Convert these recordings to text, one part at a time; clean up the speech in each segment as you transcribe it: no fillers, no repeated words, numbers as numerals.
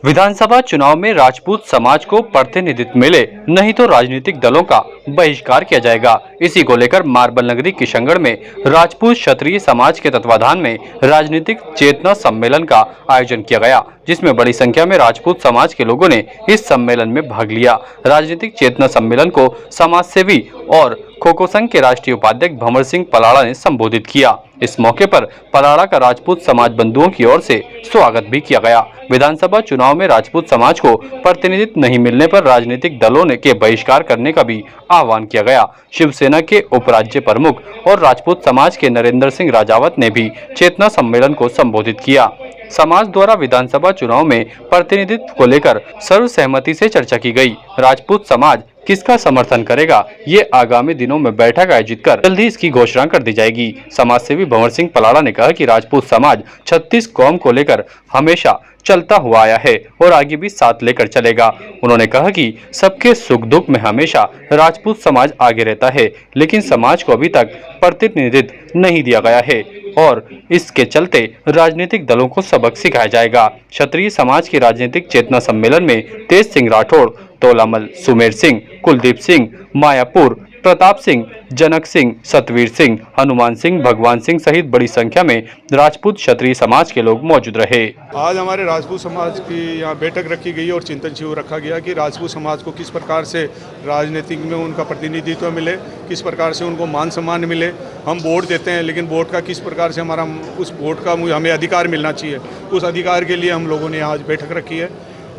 विधानसभा चुनाव में राजपूत समाज को प्रतिनिधित्व मिले, नहीं तो राजनीतिक दलों का बहिष्कार किया जाएगा। इसी को लेकर मार्बल नगरी किशनगढ़ में राजपूत क्षत्रिय समाज के तत्वाधान में राजनीतिक चेतना सम्मेलन का आयोजन किया गया, जिसमें बड़ी संख्या में राजपूत समाज के लोगों ने इस सम्मेलन में भाग लिया। राजनीतिक चेतना सम्मेलन को समाजसेवी और खो-खो संघ के राष्ट्रीय उपाध्यक्ष भंवर सिंह पलाड़ा ने संबोधित किया। इस मौके पर पलाड़ा का राजपूत समाज बंधुओं की ओर से स्वागत भी किया गया। विधानसभा चुनाव में राजपूत समाज को प्रतिनिधित्व नहीं मिलने पर राजनीतिक दलों ने के बहिष्कार करने का भी आह्वान किया गया। शिवसेना के उपराज्य प्रमुख और राजपूत समाज के नरेंद्र सिंह राजावत ने भी चेतना सम्मेलन को संबोधित किया। समाज द्वारा विधानसभा चुनाव में प्रतिनिधित्व को लेकर सर्वसहमति से चर्चा की गई। राजपूत समाज किसका समर्थन करेगा, ये आगामी दिनों में बैठक आयोजित कर जल्द ही इसकी घोषणा कर दी जाएगी। समाजसेवी भंवर सिंह पलाड़ा ने कहा कि राजपूत समाज 36 कौम को लेकर हमेशा चलता हुआ आया है और आगे भी साथ लेकर चलेगा। उन्होंने कहा कि सबके सुख दुख में हमेशा राजपूत समाज आगे रहता है, लेकिन समाज को अभी तक प्रतिनिधित्व नहीं दिया गया है और इसके चलते राजनीतिक दलों को सबक सिखाया जाएगा। क्षत्रिय समाज के राजनीतिक चेतना सम्मेलन में तेज सिंह राठौड़, तोलामल, सुमेर सिंह, कुलदीप सिंह, मायापुर, प्रताप सिंह, जनक सिंह, सतवीर सिंह, हनुमान सिंह, भगवान सिंह सहित बड़ी संख्या में राजपूत क्षत्रिय समाज के लोग मौजूद रहे। आज हमारे राजपूत समाज की यहाँ बैठक रखी गई और चिंतन शिविर रखा गया कि राजपूत समाज को किस प्रकार से राजनीतिक में उनका प्रतिनिधित्व मिले, किस प्रकार से उनको मान सम्मान मिले। हम वोट देते हैं, लेकिन वोट का किस प्रकार से हमारा उस वोट का हमें अधिकार मिलना चाहिए, उस अधिकार के लिए हम लोगों ने आज बैठक रखी है।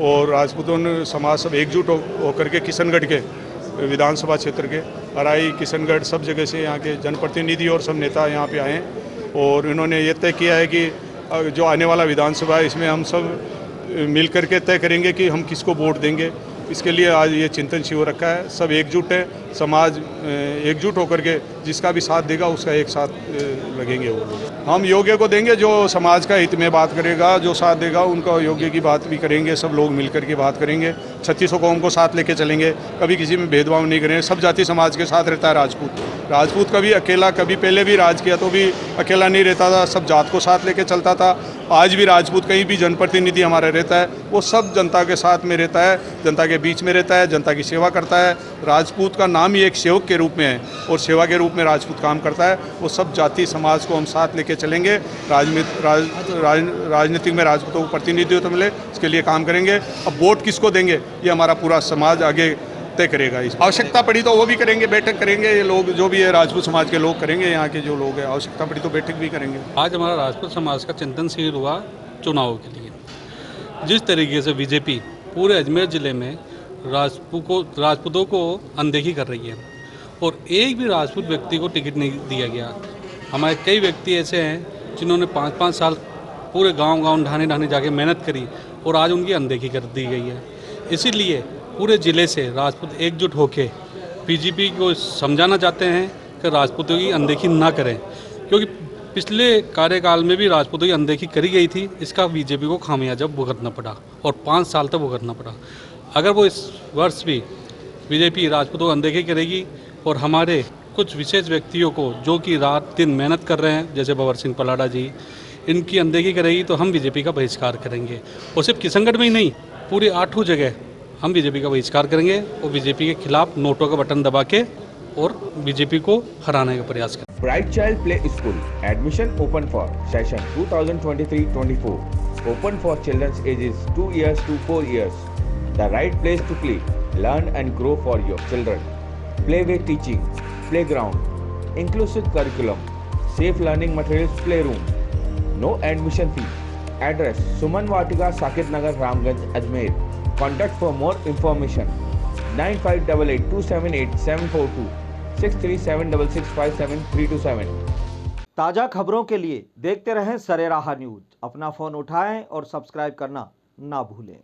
और राजपूतों ने समाज सब एकजुट होकर के किशनगढ़ के विधानसभा क्षेत्र के अराई, किशनगढ़ सब जगह से यहाँ के जनप्रतिनिधि और सब नेता यहाँ पे आए हैं और इन्होंने ये तय किया है कि जो आने वाला विधानसभा है इसमें हम सब मिल कर के तय करेंगे कि हम किसको वोट देंगे। इसके लिए आज ये चिंतन शिविर रखा है। सब एकजुट है, समाज एकजुट होकर के जिसका भी साथ देगा उसका एक साथ लगेंगे। वो हम योग्य को देंगे जो समाज का हित में बात करेगा, जो साथ देगा उनका योग्य की बात भी करेंगे। सब लोग मिलकर के बात करेंगे, 3600 कौम को साथ लेके चलेंगे, कभी किसी में भेदभाव नहीं करेंगे। सब जाति समाज के साथ रहता है राजपूत कभी अकेला, कभी पहले भी राज किया तो भी अकेला नहीं रहता था, सब जात को साथ लेके चलता था। आज भी राजपूत कहीं भी जनप्रतिनिधि हमारा रहता है वो सब जनता के साथ में रहता है, जनता के बीच में रहता है, जनता की सेवा करता है। राजपूत का नाम ही एक सेवक के रूप में है और सेवा के रूप में राजपूत काम करता है। वो सब जाति समाज को हम साथ लेके चलेंगे। राजनीतिक में राजपूतों को प्रतिनिधित्व मिले, इसके लिए काम करेंगे। अब वोट किसको देंगे ये हमारा पूरा समाज आगे तय करेगा। इस आवश्यकता पड़ी तो वो भी करेंगे, बैठक करेंगे। ये लोग जो भी है राजपूत समाज के लोग करेंगे, यहाँ के जो लोग हैं आवश्यकता पड़ी तो बैठक भी करेंगे। आज हमारा राजपूत समाज का चिंतन शिविर हुआ चुनाव के लिए। जिस तरीके से बीजेपी पूरे अजमेर ज़िले में राजपूतों को अनदेखी कर रही है और एक भी राजपूत व्यक्ति को टिकट नहीं दिया गया। हमारे कई व्यक्ति ऐसे हैं जिन्होंने 5-5 साल पूरे गांव ढाने जाके मेहनत करी और आज उनकी अनदेखी कर दी गई है। इसीलिए पूरे ज़िले से राजपूत एकजुट होकर बीजेपी को समझाना चाहते हैं कि राजपूतों की अनदेखी ना करें, क्योंकि पिछले कार्यकाल में भी राजपूतों की अनदेखी करी गई थी। इसका बीजेपी को खामियाजा भुगतना पड़ा और 5 साल तक भुगतना पड़ा। अगर वो इस वर्ष भी बीजेपी राजपूतों को अनदेखी करेगी और हमारे कुछ विशेष व्यक्तियों को जो कि रात दिन मेहनत कर रहे हैं, जैसे भंवर सिंह पलाड़ा जी, इनकी अनदेखी करेगी तो हम बीजेपी का बहिष्कार करेंगे। और सिर्फ किशनगढ़ में ही नहीं, पूरी 8 जगह हम बीजेपी का बहिष्कार करेंगे और बीजेपी के खिलाफ नोटों का बटन दबा के और बीजेपी को हराने का प्रयास करेंगे। Bright child play school admission open for session 2023-24, open for children's ages 2 years to 4 years. The right place to play, learn and grow for your children. Playway teaching, playground, inclusive curriculum, safe learning materials, playroom. No admission fee. Address Suman Vatika, Sakit Nagar, Ramganj, Ajmer. Contact for more information 9588278742 6376657327। ताज़ा खबरों के लिए देखते रहें सरेराह news. अपना phone उठाएं और subscribe करना ना भूलें।